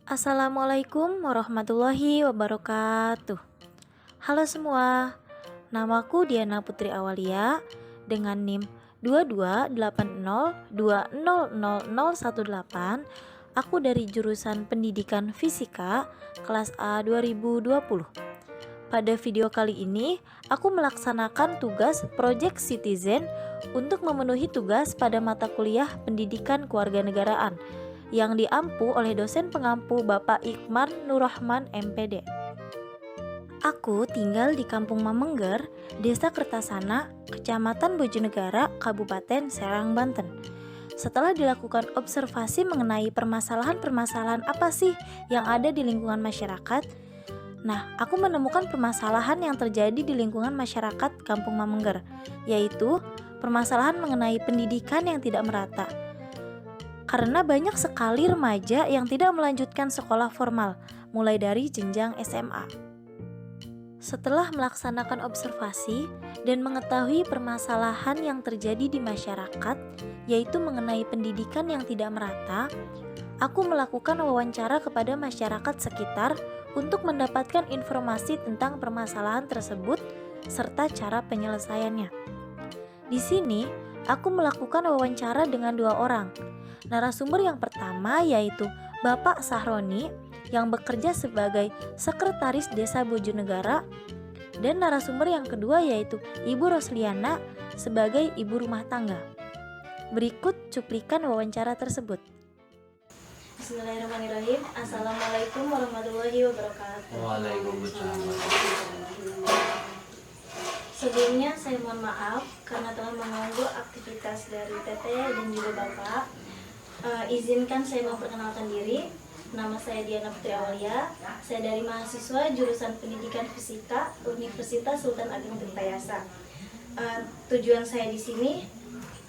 Assalamualaikum warahmatullahi wabarakatuh. Halo semua, namaku Diana Putri Awalia dengan NIM 2280200018. Aku dari jurusan Pendidikan Fisika kelas A 2020. Pada video kali ini, aku melaksanakan tugas Project Citizen untuk memenuhi tugas pada mata kuliah Pendidikan Kewarganegaraan yang diampu oleh dosen pengampu Bapak Iqmar Nurrahman MPD. Aku tinggal di Kampung Mamengger, Desa Kertasana, Kecamatan Bojonegara, Kabupaten Serang, Banten. Setelah dilakukan observasi mengenai permasalahan-permasalahan apa sih yang ada di lingkungan masyarakat, aku menemukan permasalahan yang terjadi di lingkungan masyarakat Kampung Mamengger, yaitu permasalahan mengenai pendidikan yang tidak merata. Karena banyak sekali remaja yang tidak melanjutkan sekolah formal, mulai dari jenjang SMA. Setelah melaksanakan observasi dan mengetahui permasalahan yang terjadi di masyarakat, yaitu mengenai pendidikan yang tidak merata, aku melakukan wawancara kepada masyarakat sekitar untuk mendapatkan informasi tentang permasalahan tersebut serta cara penyelesaiannya. Di sini, aku melakukan wawancara dengan 2 orang. Narasumber yang pertama yaitu Bapak Sahroni yang bekerja sebagai Sekretaris Desa Bojonegara, dan narasumber yang kedua yaitu Ibu Rosliana sebagai ibu rumah tangga. Berikut cuplikan wawancara tersebut. Bismillahirrahmanirrahim. Assalamualaikum warahmatullahi wabarakatuh. Waalaikumsalam. Sebelumnya saya mohon maaf karena telah mengganggu aktivitas dari Teteh dan juga Bapak. Izinkan saya memperkenalkan diri. Nama saya Diana Putri Awalia. Saya dari mahasiswa jurusan Pendidikan Fisika Universitas Sultan Agung Tirtayasa. Tujuan saya di sini,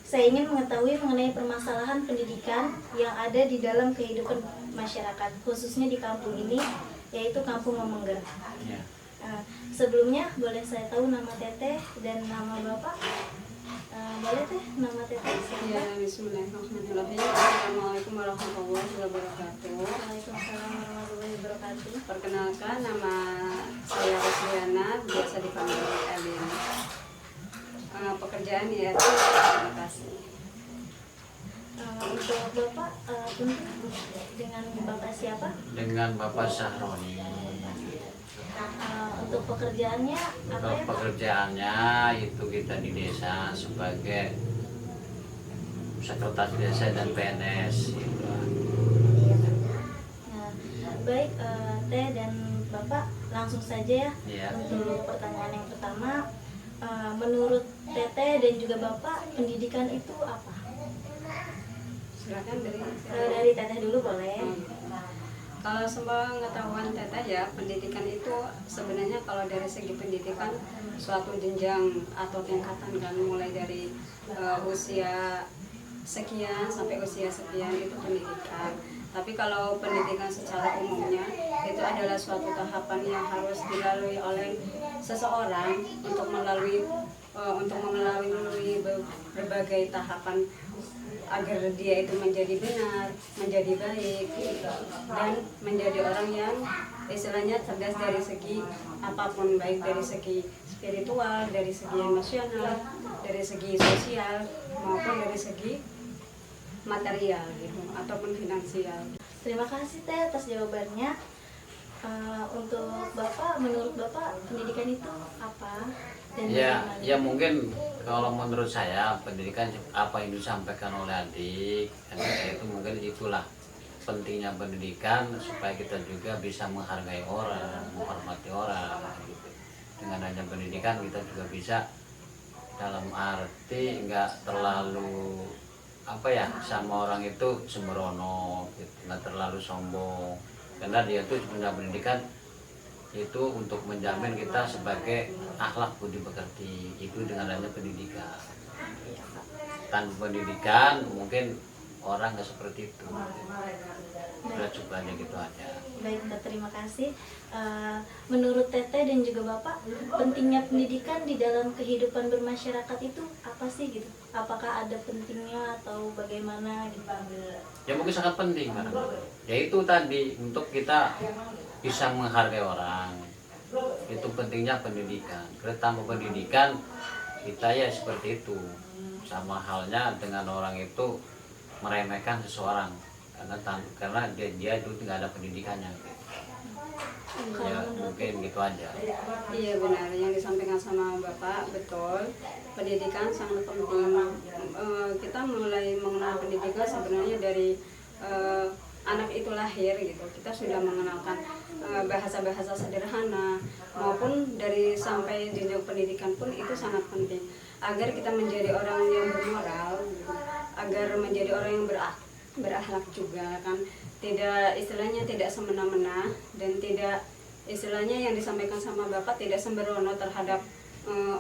saya ingin mengetahui mengenai permasalahan pendidikan yang ada di dalam kehidupan masyarakat, khususnya di kampung ini, yaitu Kampung Mamengger. Ya. Sebelumnya boleh saya tahu nama Teteh dan nama Bapak? Boleh Teh, nama Teteh? Ya, bismillahirrahmanirrahim. Assalamualaikum warahmatullahi wabarakatuh. Waalaikumsalam warahmatullahi wabarakatuh. Perkenalkan, nama saya Rosliana, biasa dipanggil Elin. Pekerjaan yaitu advokasi. Untuk Bapak, dengan Bapak siapa? Dengan Bapak Sahroni. Untuk pekerjaannya apa Untuk ya Pak? pekerjaannya itu kita di desa sebagai sekretaris desa dan PNS. Gitu. Iya, Pak. Baik, Teh dan Bapak langsung saja ya. Iya. Untuk pertanyaan yang pertama, menurut Teteh dan juga Bapak, pendidikan itu apa? Silakan Dari Teteh dulu boleh. Kalau sepengetahuan Teteh ya, pendidikan itu sebenarnya kalau dari segi pendidikan suatu jenjang atau tingkatan kan, mulai dari usia sekian sampai usia sekian itu pendidikan. Tapi kalau pendidikan secara umumnya itu adalah suatu tahapan yang harus dilalui oleh seseorang untuk melalui berbagai tahapan agar dia itu menjadi benar, menjadi baik, dan menjadi orang yang istilahnya cerdas dari segi apapun, baik dari segi spiritual, dari segi emosional, dari segi sosial, maupun dari segi material gitu, ataupun finansial. Terima kasih Teh atas jawabannya. Untuk Bapak, menurut Bapak pendidikan itu apa? Dan Ya, bagaimana? ya mungkin kalau menurut saya pendidikan apa yang disampaikan oleh adik itu mungkin itulah pentingnya pendidikan supaya kita juga bisa menghargai orang, menghormati orang. Gitu. Dengan adanya pendidikan kita juga bisa dalam arti nggak terlalu sama orang itu sembrono, gitu, nggak terlalu sombong. Karena dia tuh punya pendidikan itu untuk menjamin kita sebagai akhlak budi pekerti itu dengan adanya pendidikan. Tanpa pendidikan mungkin orang nggak seperti itu. Udah cukup aja gitu aja. Baik, Kak, terima kasih. Menurut Teteh dan juga Bapak, pentingnya pendidikan di dalam kehidupan bermasyarakat itu apa sih gitu? Apakah ada pentingnya atau bagaimana gitu? Ya mungkin sangat penting kan. Yaitu tadi untuk kita bisa menghargai orang. Itu pentingnya pendidikan. Karena tanpa pendidikan kita ya seperti itu. Sama halnya dengan orang itu meremehkan seseorang karena dia itu nggak ada pendidikannya. Ya mungkin gitu aja. Iya benar, yang disampaikan sama Bapak betul. Pendidikan sangat penting. Kita mulai mengenal pendidikan sebenarnya dari anak itu lahir gitu. Kita sudah mengenalkan bahasa-bahasa sederhana maupun dari sampai jenjang pendidikan pun itu sangat penting agar kita menjadi orang yang bermoral, gitu. Agar menjadi orang yang berakhlak juga kan, tidak istilahnya tidak semena-mena dan tidak istilahnya yang disampaikan sama Bapak tidak sembrono terhadap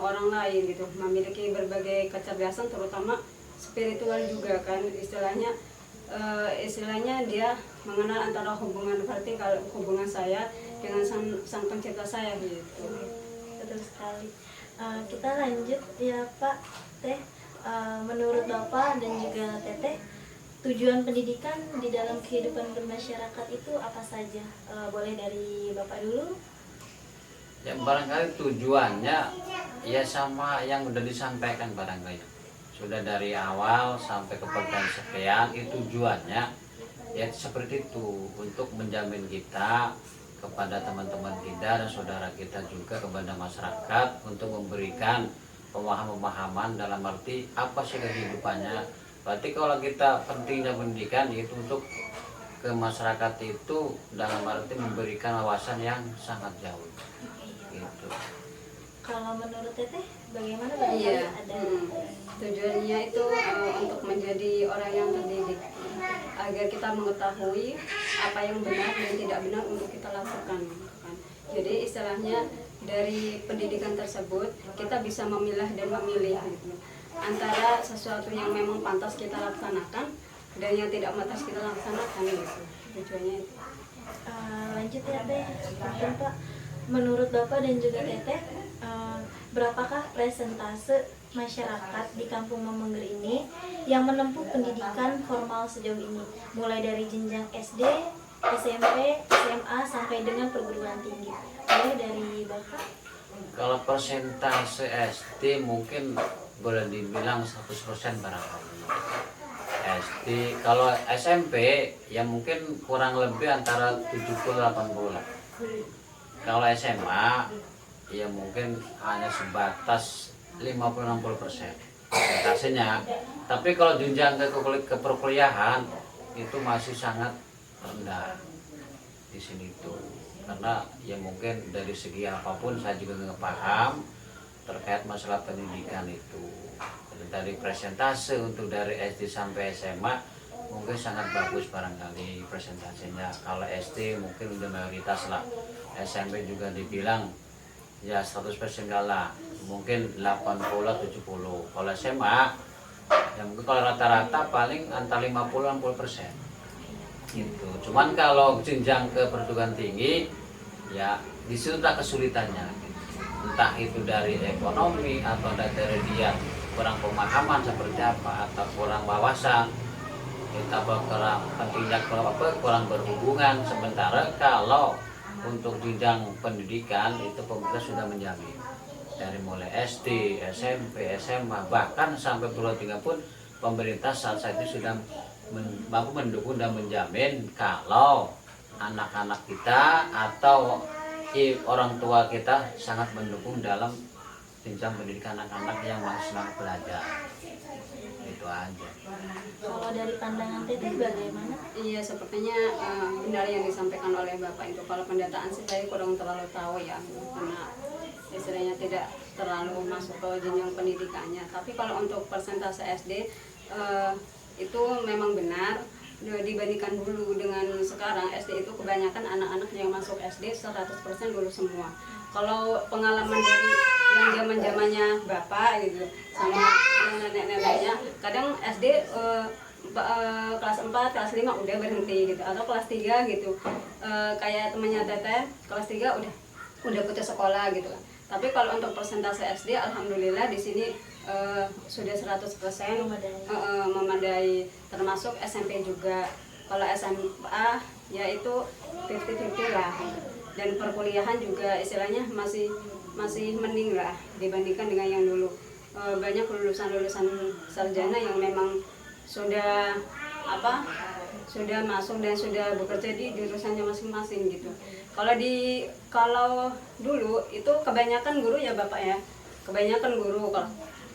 orang lain gitu, memiliki berbagai kecerdasan terutama spiritual juga kan, istilahnya dia mengenal antara hubungan vertikal, hubungan saya dengan sang pencipta saya gitu. Betul sekali. Kita lanjut ya Pak, Teh. Menurut Bapak dan juga Teteh, tujuan pendidikan di dalam kehidupan bermasyarakat itu apa saja? Boleh dari Bapak dulu? Ya barangkali tujuannya ya sama yang udah disampaikan barangkali. Sudah dari awal sampai ke pertemuan sekian itu tujuannya ya seperti itu, untuk menjamin kita kepada teman-teman kita dan saudara kita juga kepada masyarakat untuk memberikan pemahaman-pemahaman dalam arti apa sih kehidupannya. Berarti kalau kita pentingnya pendidikan itu untuk ke masyarakat itu dalam arti memberikan wawasan yang sangat jauh gitu. Kalau menurut Teteh bagaimana? Iya, Ada tujuannya itu untuk menjadi orang yang terdidik agar kita mengetahui apa yang benar dan tidak benar untuk kita lakukan gitu kan. Jadi istilahnya dari pendidikan tersebut kita bisa memilah dan memilih gitu, antara sesuatu yang memang pantas kita laksanakan dan yang tidak pantas kita laksanakan gitu. Tujuannya itu. lanjut ya Teh. Mungkin Pak, menurut Bapak dan juga Teteh, berapakah presentase masyarakat di Kampung Mamengger ini yang menempuh pendidikan formal sejauh ini, mulai dari jenjang SD, SMP, SMA sampai dengan perguruan tinggi? Mulai dari Bapak. Kalau persentase SD mungkin boleh dibilang 100% barangkali. SD, kalau SMP ya mungkin kurang lebih antara 70-80 lah. Kalau SMA ya mungkin hanya sebatas 50-60% persentasenya. Tapi kalau jenjang ke perkuliahan itu masih sangat rendah di sini tuh. Karena ya mungkin dari segi apapun saya juga nggak paham terkait masalah pendidikan itu. Dari presentase untuk dari SD sampai SMA mungkin sangat bagus barangkali presentasinya. Kalau SD mungkin udah mayoritas lah. SMP juga dibilang ya 100% kalah, mungkin 80-70. Kalau SMA ya mungkin kalau rata-rata paling antara 50-60% gitu. Cuman kalau jenjang ke perguruan tinggi ya di situ tak kesulitannya, entah itu dari ekonomi atau dari dia kurang pemahaman seperti apa atau kurang wawasan, kita kurang berhubungan. Sementara kalau untuk jenjang pendidikan itu pemerintah sudah menjamin dari mulai SD, SMP, SMA bahkan sampai perguruan tinggi pun pemerintah saat itu sudah mampu mendukung dan menjamin kalau anak-anak kita atau orang tua kita sangat mendukung dalam jenjang pendidikan anak-anak yang masih semangat belajar. Itu aja. Kalau dari pandangan Teteh bagaimana? Iya, sepertinya benar yang disampaikan oleh Bapak itu. Kalau pendataan sih saya kurang terlalu tahu ya, karena istilahnya tidak terlalu masuk ke jenjang pendidikannya. Tapi kalau untuk persentase SD itu memang benar dibandingkan dulu dengan sekarang. SD itu kebanyakan anak-anak yang masuk SD 100% dulu semua. Kalau pengalaman dari yang zaman-zamannya Bapak gitu sama nenek-neneknya, kadang SD kelas 4, kelas 5 udah berhenti gitu, atau kelas 3 gitu. Kayak temannya Teteh kelas 3 udah putus sekolah gitu kan. Tapi kalau untuk persentase SD alhamdulillah di sini sudah 100% memadai, termasuk SMP juga. Kalau SMA ya itu 50-50 lah. Dan perkuliahan juga istilahnya masih mending lah dibandingkan dengan yang dulu. Banyak lulusan sarjana yang memang sudah sudah masuk dan sudah bekerja di jurusannya masing-masing gitu. Kalau dulu itu kebanyakan guru ya Bapak ya, kebanyakan guru.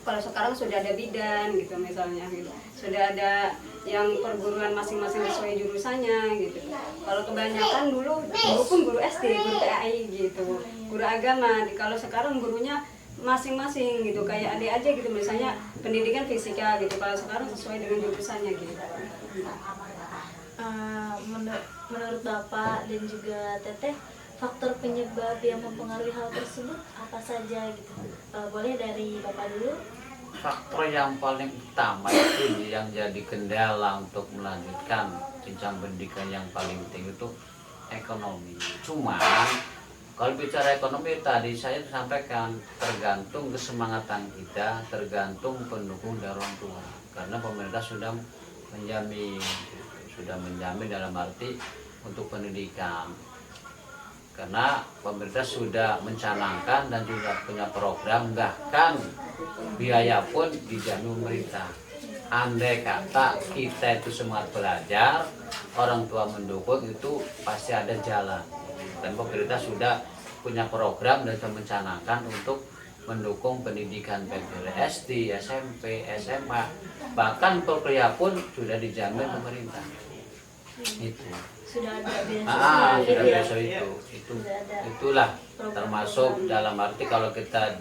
Kalau sekarang sudah ada bidan gitu misalnya gitu, sudah ada yang perguruan masing-masing sesuai jurusannya gitu. Kalau kebanyakan dulu pun guru SD, guru PAI gitu, guru agama. Kalau sekarang gurunya masing-masing gitu, kayak adik aja gitu, misalnya pendidikan fisika gitu. Kalau sekarang sesuai dengan jurusannya gitu. Menurut Bapak dan juga Teteh, faktor penyebab yang mempengaruhi hal tersebut apa saja gitu? Boleh dari Bapak dulu. Faktor yang paling utama itu yang jadi kendala untuk melanjutkan jenjang pendidikan yang paling tinggi itu ekonomi. Cuma kalau bicara ekonomi tadi saya sampaikan tergantung kesemangatan kita, tergantung pendukung dari orang tua. Karena pemerintah sudah menjamin dalam arti untuk pendidikan. Karena pemerintah sudah mencanangkan dan juga punya program, bahkan biaya pun dijamin pemerintah. Andai kata kita itu semangat belajar, orang tua mendukung, itu pasti ada jalan. Dan pemerintah sudah punya program dan sudah mencanangkan untuk mendukung pendidikan baik dari SD, SMP, SMA, bahkan perkuliahan pun sudah dijamin pemerintah. Itu. Sudah ada beasiswa gitu ya? Itulah termasuk dalam arti kalau kita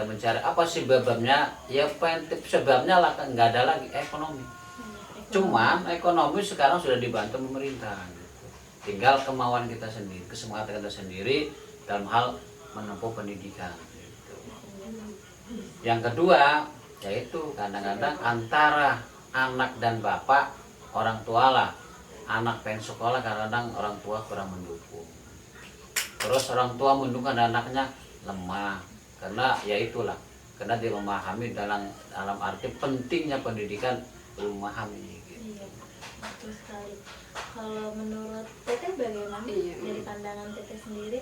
mencari apa sih sebabnya, ya sebabnya lah nggak ada lagi ekonomi. Cuman ekonomi sekarang sudah dibantu pemerintah gitu. Tinggal kemauan kita sendiri, kesemangatan kita sendiri dalam hal menempuh pendidikan gitu. Yang kedua yaitu kadang-kadang antara anak dan bapak, orang tua lah. Anak pengen sekolah, kadang-kadang orang tua kurang mendukung. Terus orang tua mendukung anaknya lemah, karena ya itulah, karena dia memahami dalam arti pentingnya pendidikan, memahami. Gitu. Iya, betul sekali. Kalau menurut Teteh bagaimana dari pandangan Teteh sendiri?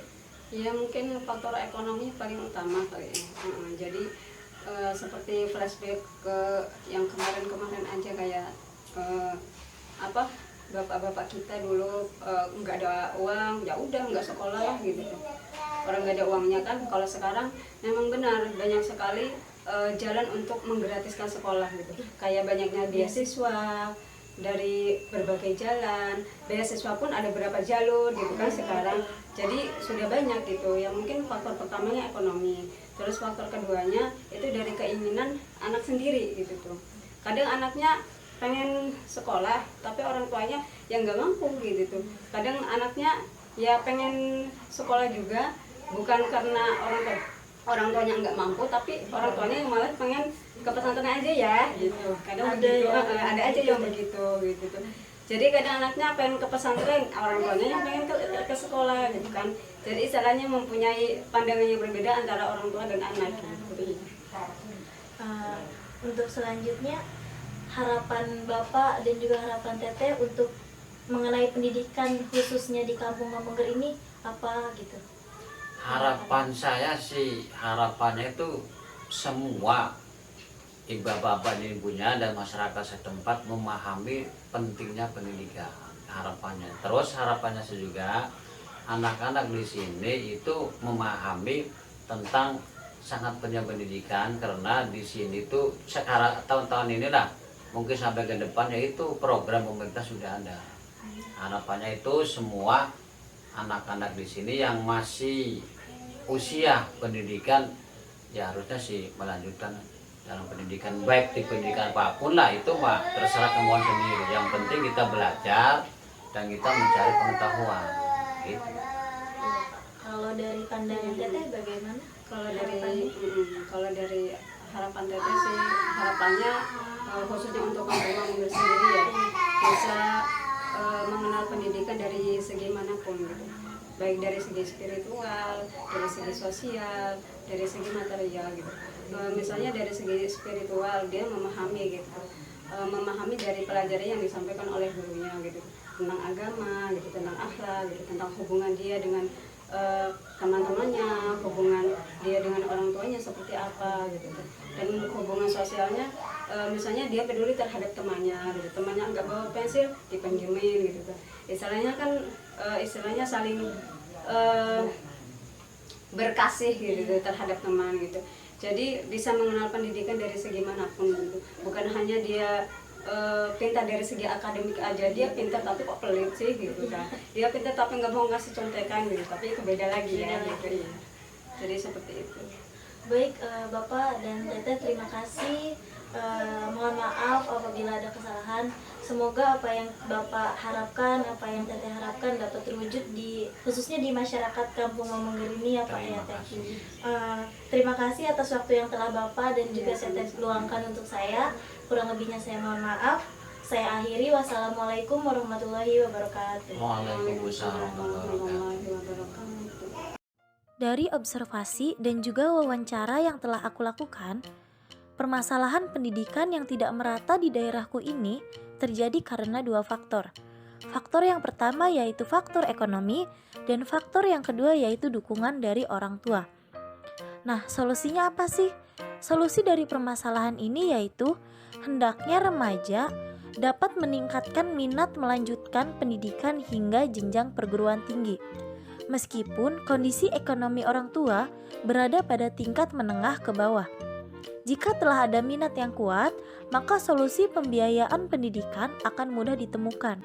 Ya mungkin faktor ekonomi paling utama kali ya. Jadi seperti flashback ke yang kemarin aja kayak bapak-bapak kita dulu nggak ada uang, ya udah nggak sekolah lah gitu. Orang nggak ada uangnya kan. Kalau sekarang memang benar banyak sekali jalan untuk menggratiskan sekolah gitu. Kayak banyaknya beasiswa dari berbagai jalan, beasiswa pun ada berapa jalur gitu kan sekarang. Jadi sudah banyak gitu. Ya mungkin faktor pertamanya ekonomi. Terus faktor keduanya itu dari keinginan anak sendiri gitu tuh. Kadang anaknya pengen sekolah tapi orang tuanya yang nggak mampu gitu tuh. Kadang anaknya ya pengen sekolah juga bukan karena orang tuanya nggak mampu, tapi orang tuanya yang malah pengen ke pesantren aja ya gitu. Kadang begitu, ada aja yang begitu gitu tuh. Jadi kadang anaknya pengen ke pesantren, orang tuanya yang pengen ke sekolah gitu kan. Jadi istilahnya mempunyai pandangan yang berbeda antara orang tua dan anak gitu. Untuk selanjutnya, harapan Bapak dan juga harapan Teteh untuk mengenai pendidikan khususnya di Kampung Mamengger ini apa gitu? Harapan saya sih, harapannya itu semua bapak-bapak dan ibunya dan masyarakat setempat memahami pentingnya pendidikan, harapannya. Terus harapannya juga anak-anak di sini itu memahami tentang sangat pentingnya pendidikan, karena di sini tuh sekarang tahun-tahun inilah mungkin sampai ke depan yaitu program pemerintah sudah ada. Harapannya itu semua anak-anak di sini yang masih usia pendidikan ya harusnya sih melanjutkan dalam pendidikan, baik di pendidikan apapun lah, itu mah terserah kemauan sendiri. Yang penting kita belajar dan kita mencari pengetahuan gitu. Kalau dari pandangan Teteh bagaimana? Kalau dari harapan teteh sih, harapannya khususnya untuk kampung Mangunir sendiri ya, bisa mengenal pendidikan dari segi manapun gitu, baik dari segi spiritual, dari segi sosial, dari segi material gitu. Misalnya dari segi spiritual dia memahami gitu, memahami dari pelajaran yang disampaikan oleh gurunya gitu, tentang agama gitu, tentang akhlak gitu, tentang hubungan dia dengan teman-temannya, hubungan dia dengan orang tuanya seperti apa gitu, dan hubungan sosialnya misalnya dia peduli terhadap temannya gitu, temannya nggak bawa pensil dipinjemin gitu, istilahnya kan istilahnya saling berkasih gitu terhadap teman gitu. Jadi bisa mengenal pendidikan dari segi manapun gitu, bukan hanya dia pintar dari segi akademik aja, dia pintar tapi kok pelit sih gitu kan, dia pintar tapi nggak mau ngasih contekan gitu, tapi itu beda lagi ya gitu ya. Jadi seperti itu. Baik, Bapak dan Teteh, terima kasih. Mohon maaf apabila ada kesalahan. Semoga apa yang Bapak harapkan, apa yang Teteh harapkan dapat terwujud khususnya di masyarakat Kampung Mamungger ini ya Pak ya Teh. Terima kasih atas waktu yang telah Bapak dan juga Teteh luangkan untuk saya. Kurang lebihnya saya mohon maaf. Saya akhiri. Wassalamualaikum warahmatullahi wabarakatuh. Waalaikumsalam warahmatullahi wabarakatuh. Dari observasi dan juga wawancara yang telah aku lakukan, permasalahan pendidikan yang tidak merata di daerahku ini terjadi karena dua faktor. Faktor yang pertama yaitu faktor ekonomi, dan faktor yang kedua yaitu dukungan dari orang tua. Nah, solusinya apa sih? Solusi dari permasalahan ini yaitu hendaknya remaja dapat meningkatkan minat melanjutkan pendidikan hingga jenjang perguruan tinggi. Meskipun kondisi ekonomi orang tua berada pada tingkat menengah ke bawah. Jika telah ada minat yang kuat, maka solusi pembiayaan pendidikan akan mudah ditemukan.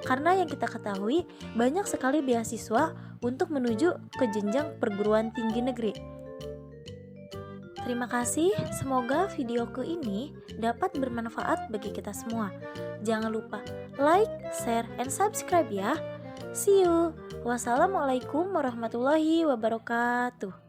Karena yang kita ketahui, banyak sekali beasiswa untuk menuju ke jenjang perguruan tinggi negeri. Terima kasih, semoga videoku ini dapat bermanfaat bagi kita semua. Jangan lupa like, share, and subscribe ya. See you. Wassalamualaikum warahmatullahi wabarakatuh.